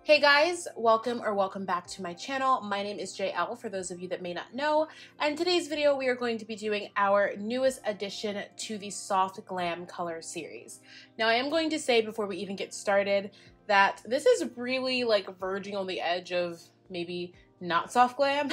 Hey guys, welcome back to my channel. My name is JL for those of you that may not know, and in today's video we are going to be doing our newest addition to the Soft Glam color series. Now I am going to say before we even get started that this is really like verging on the edge of maybe not soft glam,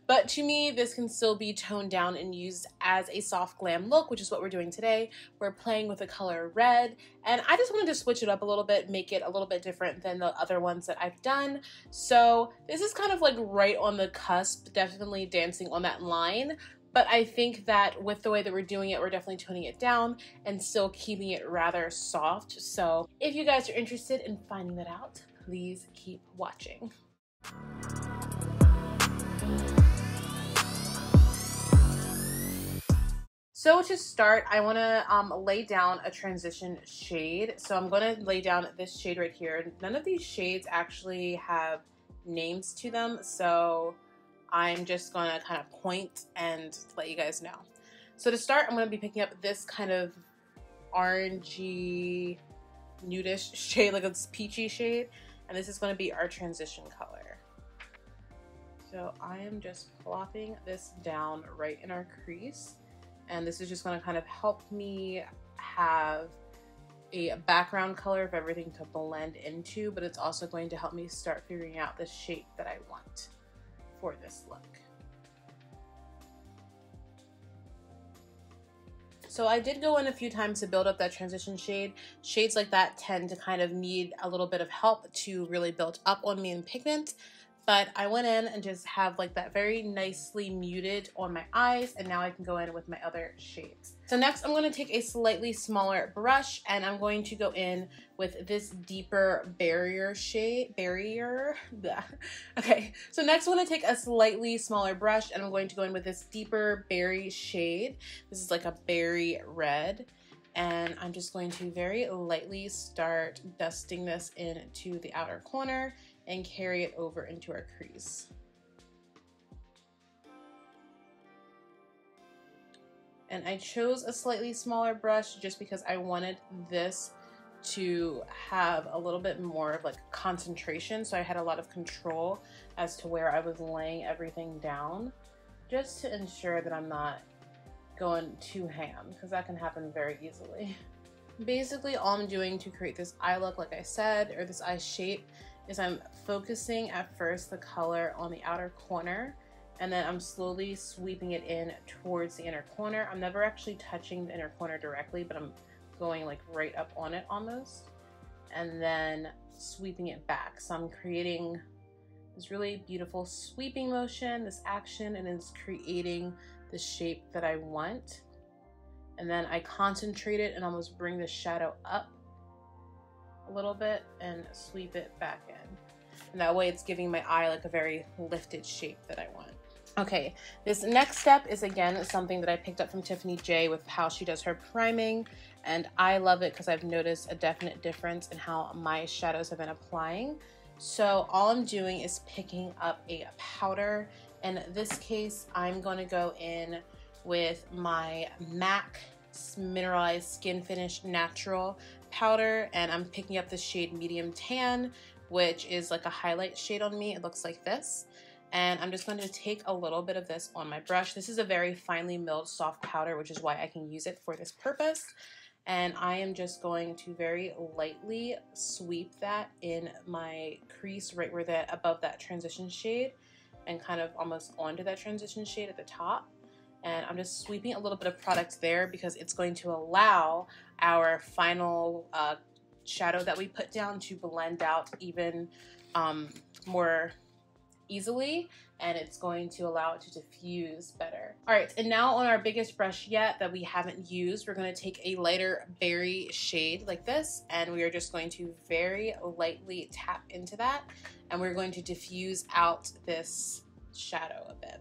but to me this can still be toned down and used as a soft glam look, which is what we're doing today. We're playing with the color red, and I just wanted to switch it up a little bit, make it a little bit different than the other ones that I've done. So this is kind of like right on the cusp, definitely dancing on that line, but I think that with the way that we're doing it, we're definitely toning it down and still keeping it rather soft. So if you guys are interested in finding that out, please keep watching. So to start, I want to lay down a transition shade. So I'm going to lay down this shade right here. None of these shades actually have names to them, so I'm just going to kind of point and let you guys know. So to start, I'm going to be picking up this kind of orangey, nudish shade, like a peachy shade, and this is going to be our transition color. So I am just plopping this down right in our crease. And this is just going to kind of help me have a background color of everything to blend into, but it's also going to help me start figuring out the shape that I want for this look. So I did go in a few times to build up that transition shade. Shades like that tend to kind of need a little bit of help to really build up on me in pigment. But I went in and just have like that very nicely muted on my eyes, and now I can go in with my other shades. So next I'm going to take a slightly smaller brush and I'm going to go in with this deeper barrier shade. Okay, so next I'm going to take a slightly smaller brush and I'm going to go in with this deeper berry shade. This is like a berry red. And I'm just going to very lightly start dusting this into the outer corner and carry it over into our crease. And I chose a slightly smaller brush just because I wanted this to have a little bit more of like concentration, so I had a lot of control as to where I was laying everything down, just to ensure that I'm not going too ham, because that can happen very easily. Basically all I'm doing to create this eye look, like I said, or this eye shape, is I'm focusing at first the color on the outer corner, and then I'm slowly sweeping it in towards the inner corner. I'm never actually touching the inner corner directly, but I'm going like right up on it almost, and then sweeping it back. So I'm creating this really beautiful sweeping motion, this action, and it's creating the shape that I want. And then I concentrate it and almost bring the shadow up a little bit and sweep it back in. And that way it's giving my eye like a very lifted shape that I want. Okay, this next step is again something that I picked up from Tiffany J with how she does her priming, and I love it because I've noticed a definite difference in how my shadows have been applying. So all I'm doing is picking up a powder. In this case, I'm going to go in with my MAC Mineralized Skin Finish Natural powder, and I'm picking up the shade Medium Tan, which is like a highlight shade on me. It looks like this. And I'm just going to take a little bit of this on my brush. This is a very finely milled soft powder, which is why I can use it for this purpose. And I am just going to very lightly sweep that in my crease right where that above that transition shade, and kind of almost onto that transition shade at the top. And I'm just sweeping a little bit of product there because it's going to allow our final shadow that we put down to blend out even more easily, and it's going to allow it to diffuse better. All right, and now on our biggest brush yet that we haven't used, we're going to take a lighter berry shade like this, and we are just going to very lightly tap into that, and we're going to diffuse out this shadow a bit.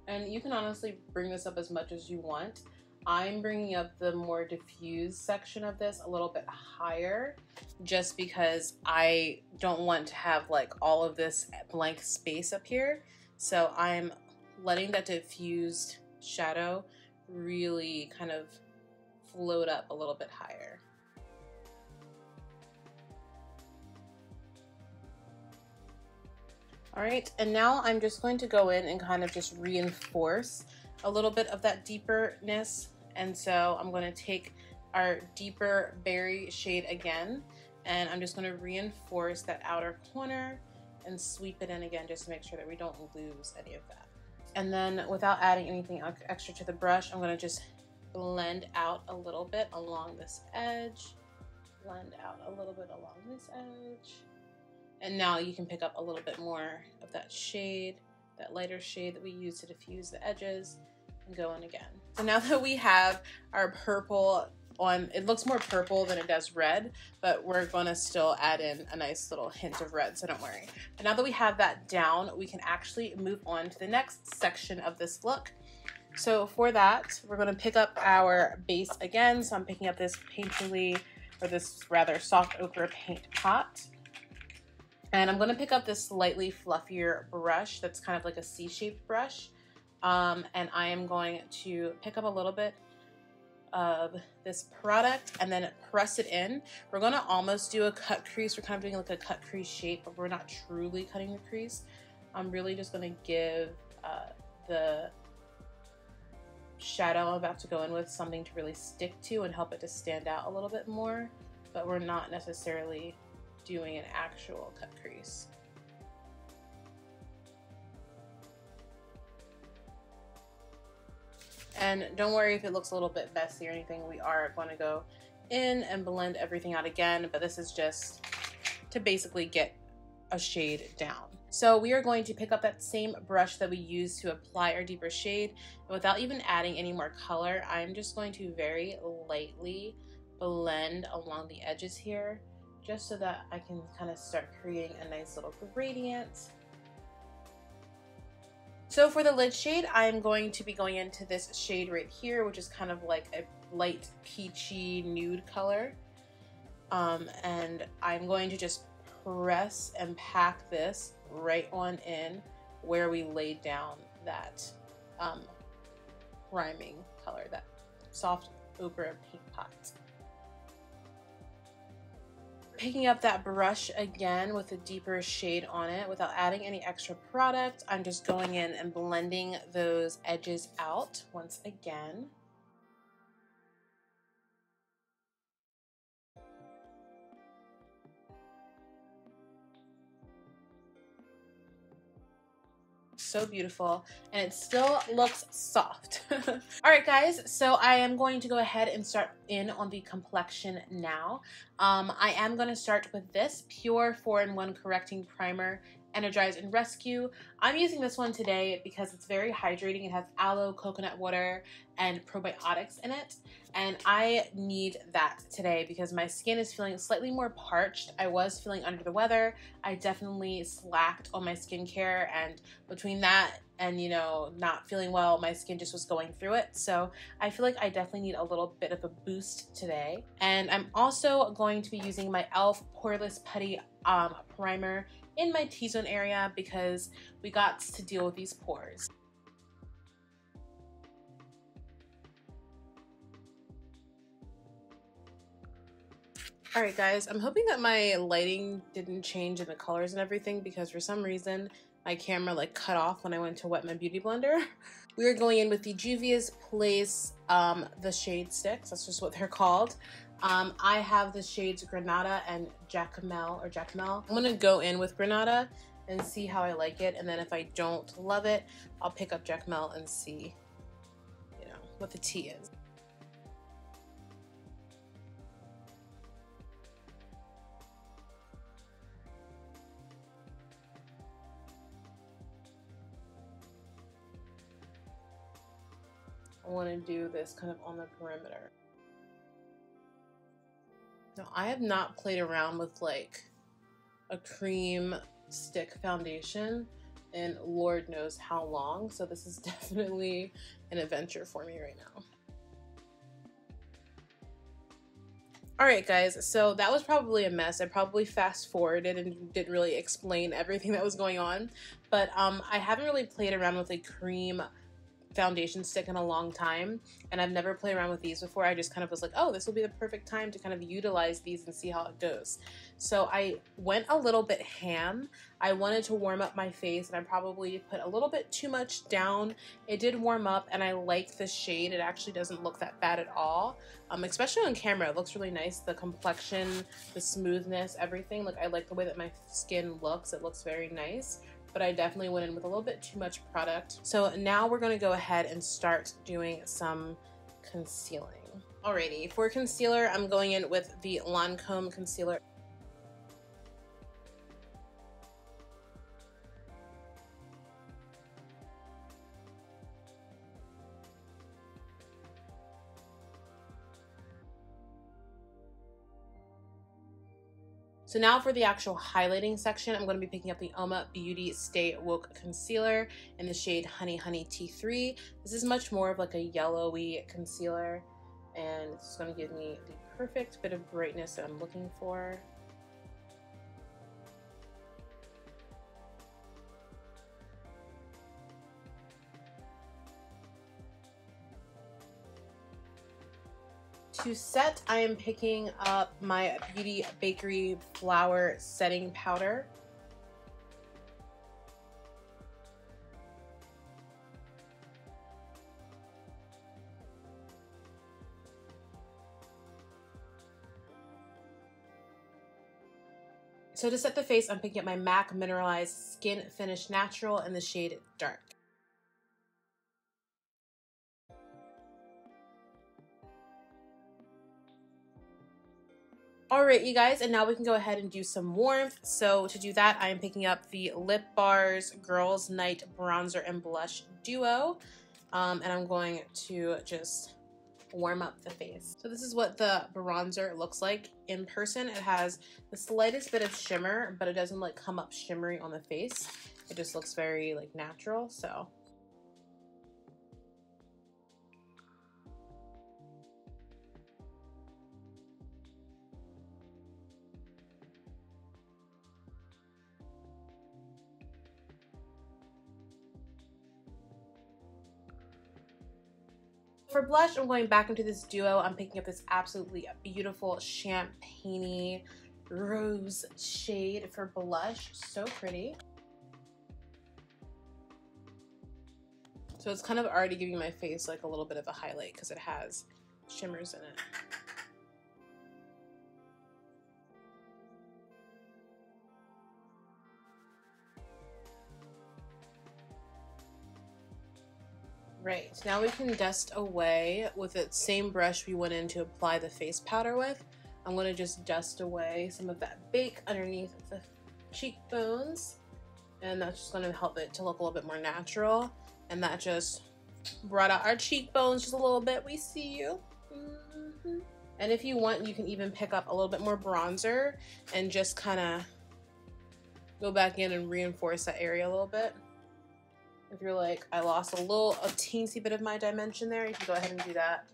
And you can honestly bring this up as much as you want. I'm bringing up the more diffused section of this a little bit higher, just because I don't want to have like all of this blank space up here. So I'm letting that diffused shadow really kind of float up a little bit higher. All right, and now I'm just going to go in and kind of just reinforce a little bit of that deeperness. And so I'm going to take our deeper berry shade again, and I'm just going to reinforce that outer corner and sweep it in again just to make sure that we don't lose any of that. And then without adding anything extra to the brush, I'm going to just blend out a little bit along this edge, blend out a little bit along this edge. And now you can pick up a little bit more of that shade, that lighter shade that we use to diffuse the edges, and go in again. So now that we have our purple on, it looks more purple than it does red, but we're gonna still add in a nice little hint of red, so don't worry. But now that we have that down, we can actually move on to the next section of this look. So for that, we're gonna pick up our base again. So I'm picking up this painterly, or this rather soft ochre paint pot. And I'm going to pick up this slightly fluffier brush that's kind of like a C-shaped brush. And I am going to pick up a little bit of this product and then press it in. We're going to almost do a cut crease. We're kind of doing like a cut crease shape, but we're not truly cutting the crease. I'm really just going to give the shadow I'm about to go in with something to really stick to and help it to stand out a little bit more. But we're not necessarily doing an actual cut crease. And don't worry if it looks a little bit messy or anything. We are going to go in and blend everything out again, but this is just to basically get a shade down. So we are going to pick up that same brush that we used to apply our deeper shade, and without even adding any more color, I'm just going to very lightly blend along the edges here, just so that I can kind of start creating a nice little gradient. So for the lid shade, I'm going to be going into this shade right here, which is kind of like a light peachy nude color. And I'm going to just press and pack this right on in where we laid down that priming color, that soft ochre paint pot. Picking up that brush again with a deeper shade on it without adding any extra product, I'm just going in and blending those edges out once again. So beautiful, and it still looks soft. All right guys, so I am going to go ahead and start in on the complexion now. I am going to start with this Pure 4-in-1 Correcting Primer, Energize and Rescue. I'm using this one today because it's very hydrating. It has aloe, coconut water, and probiotics in it. And I need that today because my skin is feeling slightly more parched. I was feeling under the weather. I definitely slacked on my skincare, and between that and, you know, not feeling well, my skin just was going through it. So I feel like I definitely need a little bit of a boost today. And I'm also going to be using my e.l.f. Poreless Putty primer in my T-zone area because we got to deal with these pores. All right guys, I'm hoping that my lighting didn't change in the colors and everything because for some reason my camera like cut off when I went to wet my beauty blender. We are going in with the Juvia's Place, the shade sticks, that's just what they're called. I have the shades Grenada and Jacmel. I'm gonna go in with Grenada and see how I like it, and then if I don't love it, I'll pick up Jacmel and see, you know, what the tea is. I want to do this kind of on the perimeter. Now, I have not played around with like a cream stick foundation in Lord knows how long, so this is definitely an adventure for me right now. All right guys, so that was probably a mess. I probably fast forwarded and didn't really explain everything that was going on, but I haven't really played around with a cream foundation stick in a long time, and I've never played around with these before. I just kind of was like, oh, this will be the perfect time to kind of utilize these and see how it goes. So I went a little bit ham. I wanted to warm up my face, and I probably put a little bit too much down. It did warm up, and I like the shade. It actually doesn't look that bad at all, especially on camera. It looks really nice. The complexion, the smoothness, everything. Like, I like the way that my skin looks. It looks very nice. But I definitely went in with a little bit too much product. So now we're gonna go ahead and start doing some concealing. Alrighty, for concealer, I'm going in with the Lancome concealer. So now for the actual highlighting section, I'm going to be picking up the Uoma Beauty Stay Woke Concealer in the shade Honey Honey T3. This is much more of like a yellowy concealer, and it's going to give me the perfect bit of brightness that I'm looking for. To set, I am picking up my Beauty Bakerie Flower Setting Powder. So to set the face, I'm picking up my MAC Mineralized Skin Finish Natural in the shade Dark. Alright, you guys, and now we can go ahead and do some warmth. So to do that, I am picking up the Lip Bars Girls Night Bronzer and Blush Duo, and I'm going to just warm up the face. So this is what the bronzer looks like in person. It has the slightest bit of shimmer, but it doesn't like come up shimmery on the face. It just looks very like natural. So for blush, I'm going back into this duo. I'm picking up this absolutely beautiful champagne-y rose shade for blush. So pretty. So it's kind of already giving my face like a little bit of a highlight because it has shimmers in it. Right, now we can dust away with the same brush we went in to apply the face powder with. I'm going to just dust away some of that bake underneath the cheekbones, and that's just going to help it to look a little bit more natural. And that just brought out our cheekbones just a little bit. We see you. And if you want, you can even pick up a little bit more bronzer and just kind of go back in and reinforce that area a little bit. If you're like, I lost a teensy bit of my dimension there, you can go ahead and do that.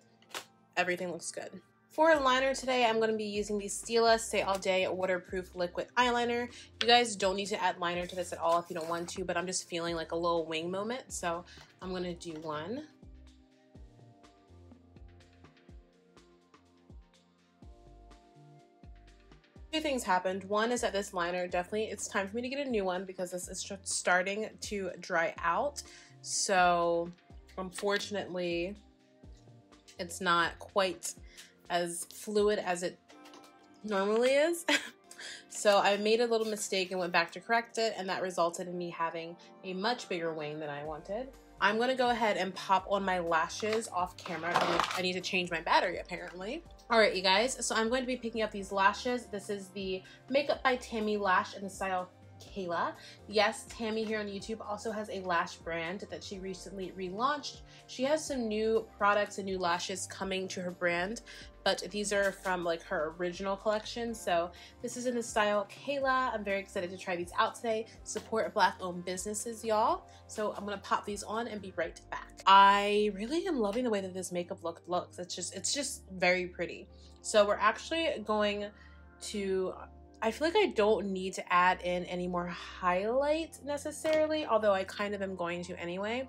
Everything looks good. For liner today, I'm going to be using the Stila Stay All Day Waterproof Liquid Eyeliner. You guys don't need to add liner to this at all if you don't want to, but I'm just feeling like a little wing moment, so I'm going to do one. Two things happened. One is that this liner, definitely it's time for me to get a new one because this is starting to dry out. So unfortunately, it's not quite as fluid as it normally is. So I made a little mistake and went back to correct it, and that resulted in me having a much bigger wing than I wanted. I'm going to go ahead and pop on my lashes off camera. I need to change my battery apparently. Alright, you guys, so I'm going to be picking up these lashes. This is the Makeup by Tammy lash in the style Kayla. Yes, Tammy here on YouTube also has a lash brand that she recently relaunched. She has some new products and new lashes coming to her brand, but these are from like her original collection. So this is in the style Kayla. I'm very excited to try these out today. Support Black-owned businesses, y'all. So I'm gonna pop these on and be right back. I really am loving the way that this makeup look looks. It's just very pretty. So we're actually going to, I feel like I don't need to add in any more highlight necessarily, although I kind of am going to anyway,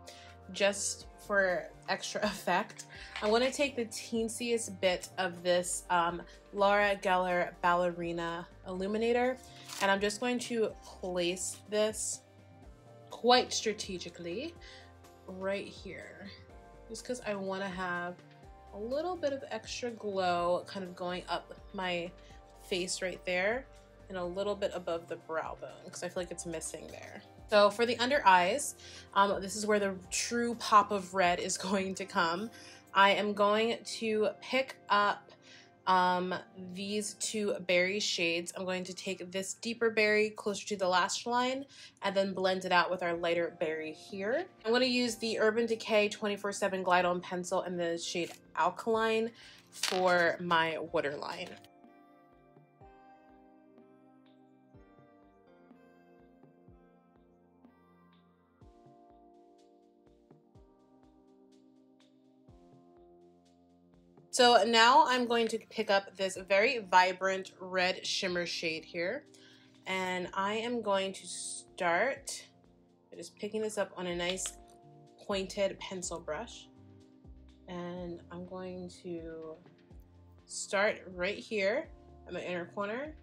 just for extra effect, I'm going to take the teensiest bit of this Laura Gellar Ballerina Illuminator, and I'm just going to place this quite strategically right here, just because I want to have a little bit of extra glow kind of going up my face right there and a little bit above the brow bone, because I feel like it's missing there. So for the under eyes, this is where the true pop of red is going to come. I am going to pick up these two berry shades. I'm going to take this deeper berry closer to the lash line and then blend it out with our lighter berry here. I'm going to use the Urban Decay 24/7 Glide On Pencil in the shade Alkaline for my waterline. So now I'm going to pick up this very vibrant red shimmer shade here, and I am going to start by just picking this up on a nice pointed pencil brush, and I'm going to start right here at my inner corner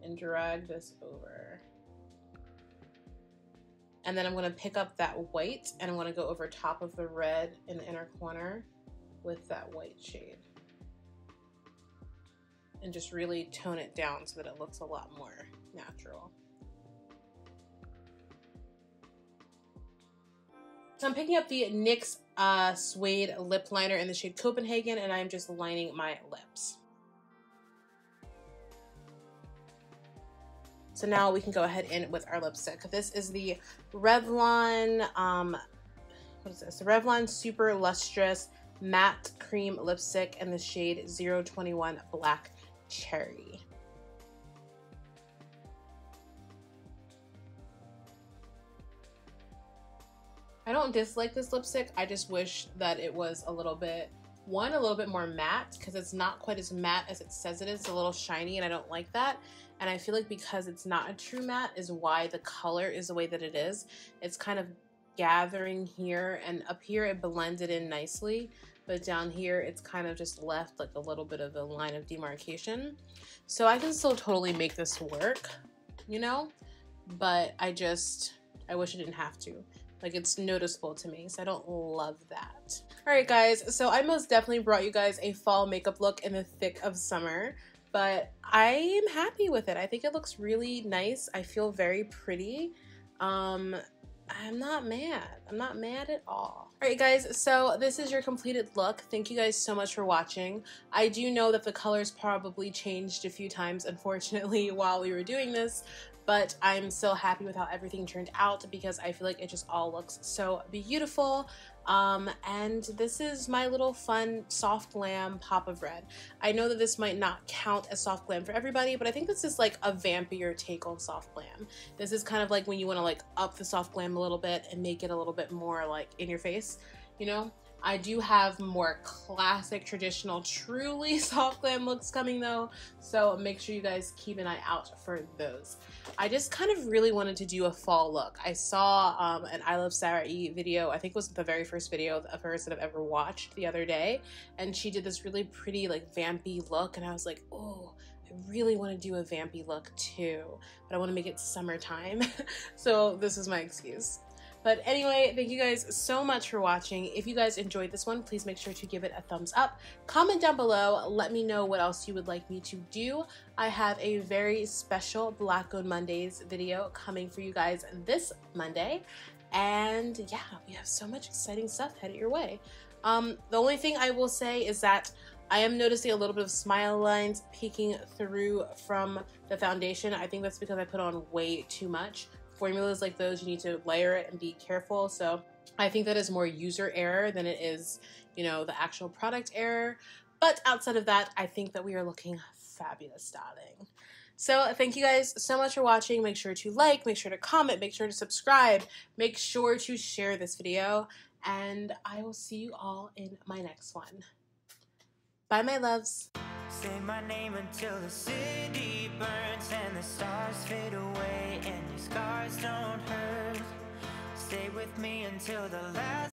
and drag this over. And then I'm going to pick up that white and I'm going to go over top of the red in the inner corner with that white shade and just really tone it down so that it looks a lot more natural. So I'm picking up the NYX Suede lip liner in the shade Copenhagen, and I'm just lining my lips. So now we can go ahead in with our lipstick. This is the Revlon, what is this? The Revlon Super Lustrous Matte Cream Lipstick in the shade 021 Black Cherry. I don't dislike this lipstick. I just wish that it was a little bit more matte, because it's not quite as matte as it says it is. It's a little shiny and I don't like that. And I feel like because it's not a true matte is why the color is the way that it is. It's kind of gathering here, and up here it blended in nicely, but down here it's kind of just left like a little bit of a line of demarcation. So I can still totally make this work, you know, but I wish I didn't have to. Like, it's noticeable to me, so I don't love that. All right, guys, so I most definitely brought you guys a fall makeup look in the thick of summer, but I am happy with it. I think it looks really nice. I feel very pretty. I'm not mad. I'm not mad at all. All right, guys, so this is your completed look. Thank you guys so much for watching. I do know that the colors probably changed a few times, unfortunately, while we were doing this, but I'm still happy with how everything turned out because I feel like it just all looks so beautiful. And this is my little fun soft glam pop of red. I know that this might not count as soft glam for everybody, but I think this is like a vampier take on soft glam. This is kind of like when you want to like up the soft glam a little bit and make it a little bit more like in your face, you know? I do have more classic, traditional, truly soft glam looks coming though, so make sure you guys keep an eye out for those. I just kind of really wanted to do a fall look. I saw an I Love Sarah E video, I think it was the very first video of hers that I've ever watched the other day, and she did this really pretty like vampy look, and I was like, oh, I really want to do a vampy look too, but I want to make it summertime. So this is my excuse. But anyway, thank you guys so much for watching. If you guys enjoyed this one, please make sure to give it a thumbs up. Comment down below. Let me know what else you would like me to do. I have a very special Black Owned Mondays video coming for you guys this Monday. And yeah, we have so much exciting stuff headed your way. The only thing I will say is that I am noticing a little bit of smile lines peeking through from the foundation. I think that's because I put on way too much. Formulas like those, you need to layer it and be careful. So I think that is more user error than it is, you know, the actual product error. But outside of that, I think that we are looking fabulous, darling. So thank you guys so much for watching. Make sure to like, make sure to comment, make sure to subscribe, make sure to share this video, and I will see you all in my next one. Bye, my loves. Say my name until the city burns and the stars fade away and your scars don't hurt. Stay with me until the last